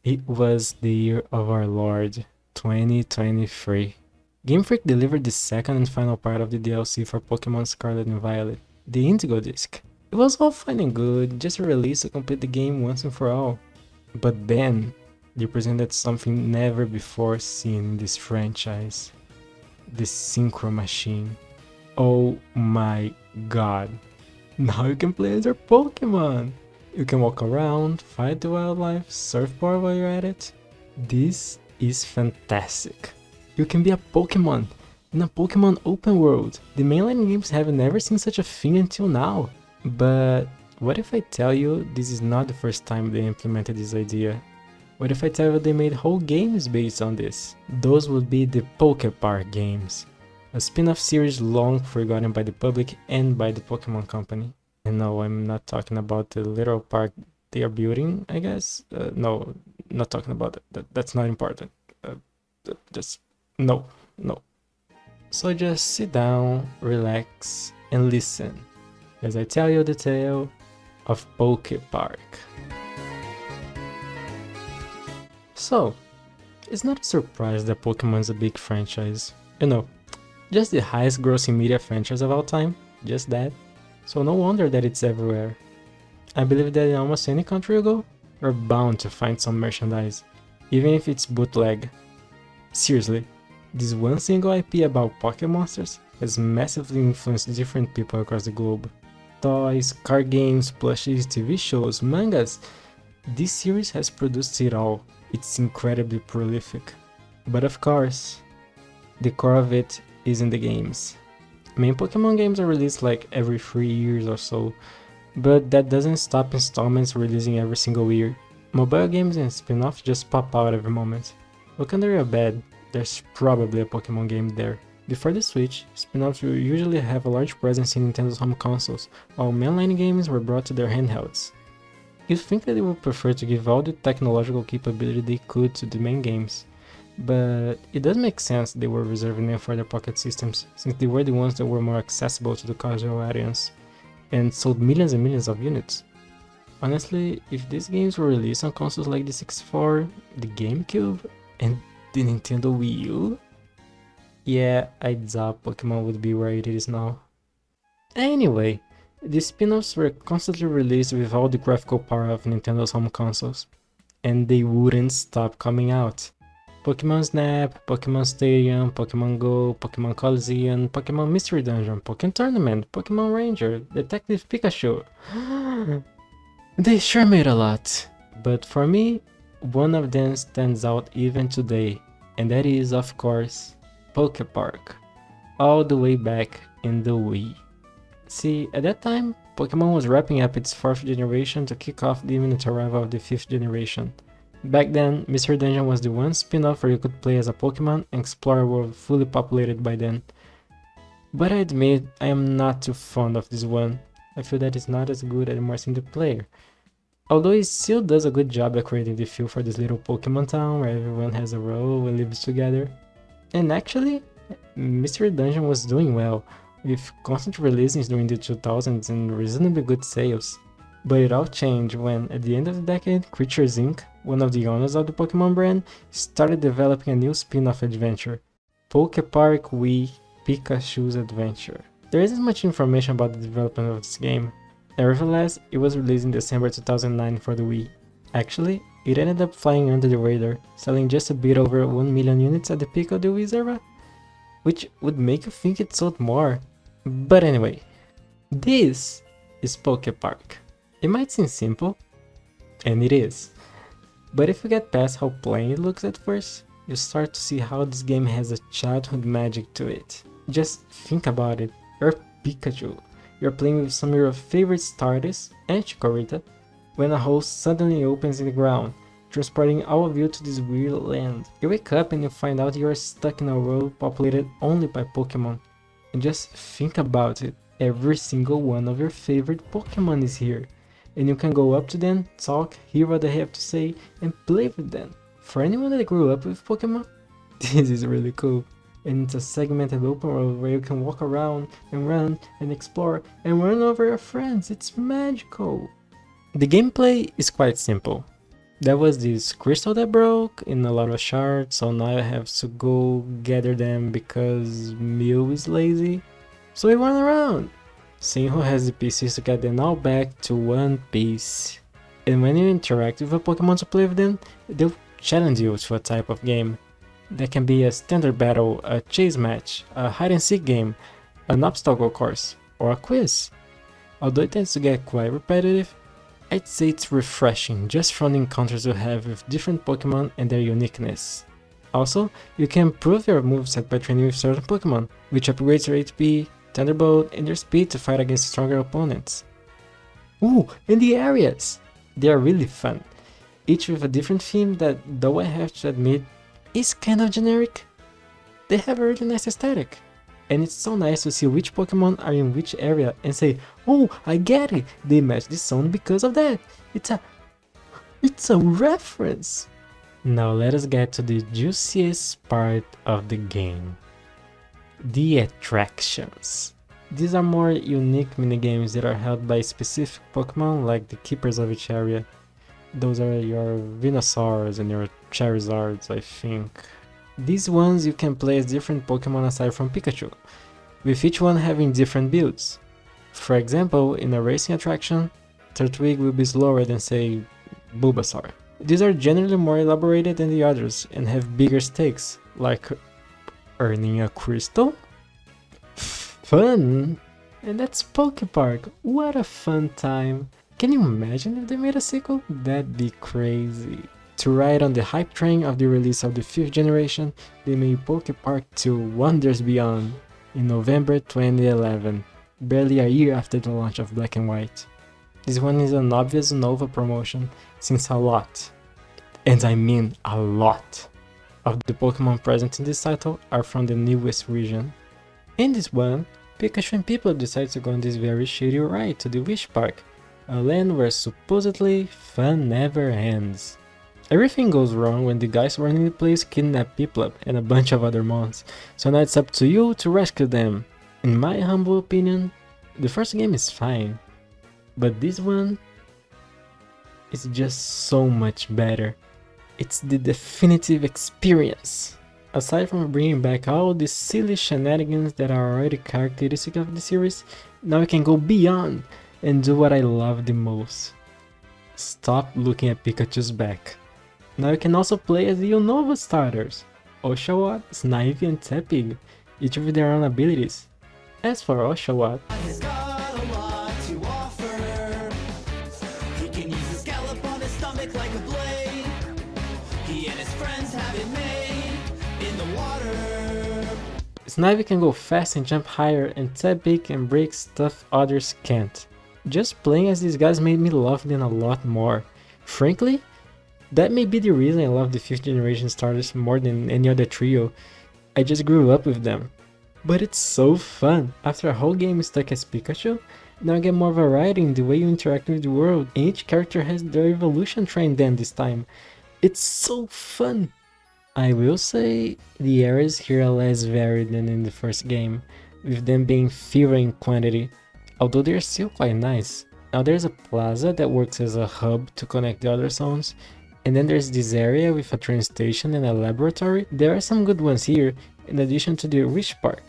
It was the year of our Lord, 2023. Game Freak delivered the second and final part of the DLC for Pokémon Scarlet and Violet, the Indigo Disc. It was all fine and good, just a release to complete the game once and for all. But then, they presented something never before seen in this franchise. The Synchro Machine. Oh my god. Now you can play as your Pokémon! You can walk around, fight the wildlife, surf bar while you're at it. This is fantastic. You can be a Pokémon in a Pokémon open world. The mainline games have never seen such a thing until now. But what if I tell you this is not the first time they implemented this idea? What if I tell you they made whole games based on this? Those would be the PokéPark games, a spin-off series long forgotten by the public and by the Pokémon Company. And no, I'm not talking about the little park they are building, I guess. No, not talking about that. That's not important. Just no. So just sit down, relax, and listen as I tell you the tale of PokéPark. So, it's not a surprise that Pokemon is a big franchise. You know, just the highest grossing media franchise of all time, just that. So no wonder that it's everywhere. I believe that in almost any country you go, you're bound to find some merchandise, even if it's bootleg. Seriously, this one single IP about Poké Monsters has massively influenced different people across the globe. Toys, card games, plushies, TV shows, mangas. This series has produced it all. It's incredibly prolific. But of course, the core of it is in the games. Main Pokemon games are released like every 3 years or so, but that doesn't stop installments releasing every single year. Mobile games and spin-offs just pop out every moment. Look under your bed, there's probably a Pokemon game there. Before the Switch, spin-offs will usually have a large presence in Nintendo's home consoles, while mainline games were brought to their handhelds. You'd think that they would prefer to give all the technological capability they could to the main games, but it does make sense they were reserving them for their pocket systems, since they were the ones that were more accessible to the casual audience, and sold millions and millions of units. Honestly, if these games were released on consoles like the 64, the GameCube, and the Nintendo Wii U, yeah, I'd doubt Pokemon would be where it is now. Anyway, the spin-offs were constantly released with all the graphical power of Nintendo's home consoles, and they wouldn't stop coming out. Pokemon Snap, Pokemon Stadium, Pokemon Go, Pokemon Coliseum, Pokemon Mystery Dungeon, Pokemon Tournament, Pokemon Ranger, Detective Pikachu. They sure made a lot. But for me, one of them stands out even today, and that is, of course, PokéPark, all the way back in the Wii. See, at that time, Pokemon was wrapping up its 4th generation to kick off the imminent arrival of the 5th generation. Back then, Mystery Dungeon was the one spin-off where you could play as a Pokemon and explore a world fully populated by then. But I admit, I am not too fond of this one. I feel that it's not as good at immersing the player. Although it still does a good job at creating the feel for this little Pokemon town where everyone has a role and lives together. And actually, Mystery Dungeon was doing well, with constant releases during the 2000s and reasonably good sales. But it all changed when, at the end of the decade, Creatures Inc., one of the owners of the Pokemon brand, started developing a new spin-off adventure, PokéPark Wii Pikachu's Adventure. There isn't much information about the development of this game. Nevertheless, it was released in December 2009 for the Wii. Actually, it ended up flying under the radar, selling just a bit over 1 million units at the peak of the Wii's era, which would make you think it sold more. But anyway, this is PokéPark. It might seem simple, and it is. But if you get past how plain it looks at first, you start to see how this game has a childhood magic to it. Just think about it. You're Pikachu. You're playing with some of your favorite Stardust and Chikorita when a hole suddenly opens in the ground, transporting all of you to this weird land. You wake up and you find out you're stuck in a world populated only by Pokemon. And just think about it. Every single one of your favorite Pokemon is here. And you can go up to them, talk, hear what they have to say, and play with them. For anyone that grew up with Pokemon, this is really cool. And it's a segmented open world where you can walk around and run and explore and run over your friends. It's magical. The gameplay is quite simple. There was this crystal that broke in a lot of shards, so now I have to go gather them because Mew is lazy. So we run around, seeing who has the pieces to get them all back to one piece. And when you interact with a Pokemon to play with them, they'll challenge you to a type of game. That can be a standard battle, a chase match, a hide and seek game, an obstacle course, or a quiz. Although it tends to get quite repetitive, I'd say it's refreshing just from the encounters you have with different Pokemon and their uniqueness. Also, you can improve your moveset by training with certain Pokemon, which upgrades your HP, Thunderbolt, and your speed to fight against stronger opponents. Ooh, and the areas! They are really fun, each with a different theme that, though I have to admit, is kind of generic. They have a really nice aesthetic. And it's so nice to see which Pokemon are in which area and say, oh, I get it, they match this zone because of that. It's a reference. Now let us get to the juiciest part of the game. The attractions. These are more unique minigames that are held by specific Pokemon, like the keepers of each area. Those are your Venusaurs and your Charizards, I think. These ones you can play as different Pokemon aside from Pikachu, with each one having different builds. For example, in a racing attraction, Turtwig will be slower than, say, Bulbasaur. These are generally more elaborated than the others and have bigger stakes, like earning a crystal? Fun! And that's PokéPark, what a fun time! Can you imagine if they made a sequel? That'd be crazy. To ride on the hype train of the release of the 5th generation, they made PokéPark 2 Wonders Beyond in November 2011, barely a year after the launch of Black and White. This one is an obvious Nova promotion, since a lot, and I mean a lot, of the Pokemon present in this title are from the newest region. In this one, Pikachu and people decide to go on this very shitty ride to the Wish Park, a land where supposedly fun never ends. Everything goes wrong when the guys running the place kidnap Piplup and a bunch of other mons, so now it's up to you to rescue them. In my humble opinion, the first game is fine, but this one is just so much better. It's the definitive experience. Aside from bringing back all the silly shenanigans that are already characteristic of the series, now we can go beyond and do what I love the most. Stop looking at Pikachu's back. Now you can also play as the Unova starters, Oshawott, Snivy and Tepig, each with their own abilities. As for Oshawott, Snivy can go fast and jump higher, and Tepig can break stuff others can't. Just playing as these guys made me love them a lot more. Frankly, that may be the reason I love the 5th generation starters more than any other trio. I just grew up with them. But it's so fun! After a whole game stuck as Pikachu, now I get more variety in the way you interact with the world, and each character has their evolution trained then this time. It's so fun! I will say the areas here are less varied than in the first game, with them being fewer in quantity, although they're still quite nice. Now there's a plaza that works as a hub to connect the other zones, and then there's this area with a train station and a laboratory. There are some good ones here, in addition to the Wish Park,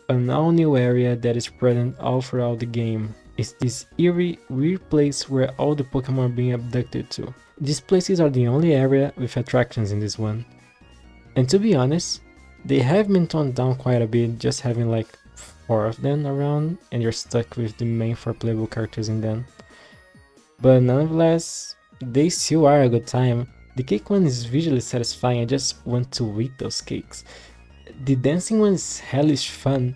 an all new area that is present all throughout the game. It's this eerie, weird place where all the Pokemon are being abducted to. These places are the only area with attractions in this one. And to be honest, they have been toned down quite a bit, just having like 4 of them around and you're stuck with the main 4 playable characters in them. But nonetheless, they still are a good time. The cake one is visually satisfying, I just want to eat those cakes. The dancing one is hellish fun,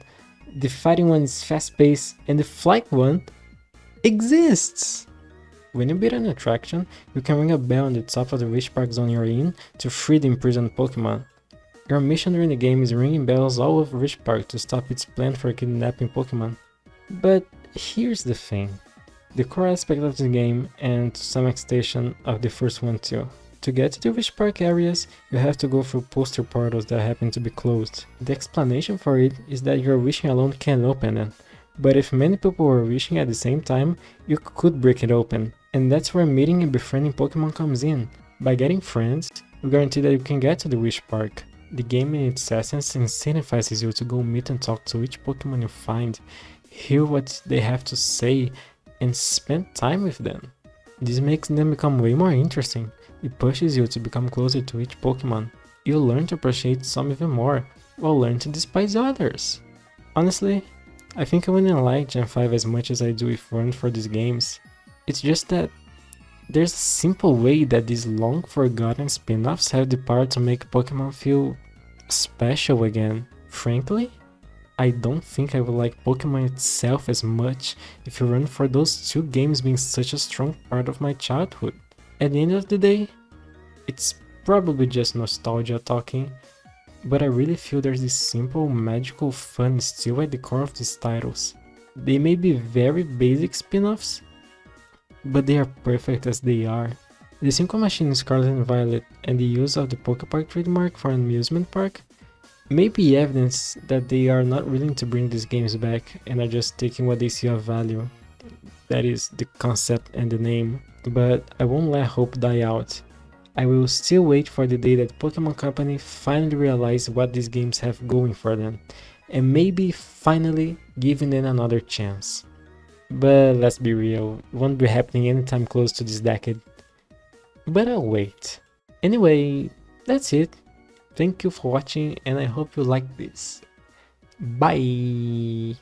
the fighting one is fast paced, and the flight one exists! When you beat an attraction, you can ring a bell on the top of the Wish Park zone you're in to free the imprisoned Pokemon. Your mission during the game is ringing bells all over Wish Park to stop its plan for kidnapping Pokemon. But here's the thing. The core aspect of the game, and to some extent of the first one too. To get to the Wish Park areas, you have to go through poster portals that happen to be closed. The explanation for it is that your wishing alone can't open them, but if many people were wishing at the same time, you could break it open. And that's where meeting and befriending Pokemon comes in. By getting friends, we guarantee that you can get to the Wish Park. The game in its essence incentivizes you to go meet and talk to each Pokemon you find, hear what they have to say, and spend time with them. This makes them become way more interesting. It pushes you to become closer to each Pokemon. You'll learn to appreciate some even more, while learn to despise others. Honestly, I think I wouldn't like Gen 5 as much as I do if it weren't for these games. It's just that there's a simple way that these long forgotten spin-offs have the power to make Pokemon feel special again. Frankly, I don't think I would like Pokemon itself as much if it weren't for those two games being such a strong part of my childhood. At the end of the day, it's probably just nostalgia talking, but I really feel there's this simple magical fun still at the core of these titles. They may be very basic spin-offs, but they are perfect as they are. The Synchro Machine in Scarlet and Violet and the use of the PokéPark trademark for an amusement park may be evidence that they are not willing to bring these games back and are just taking what they see of value. That is, the concept and the name. But I won't let hope die out. I will still wait for the day that Pokemon Company finally realize what these games have going for them, and maybe finally giving them another chance. But let's be real, it won't be happening anytime close to this decade. But I'll wait. Anyway, that's it. Thank you for watching and I hope you liked this. Bye!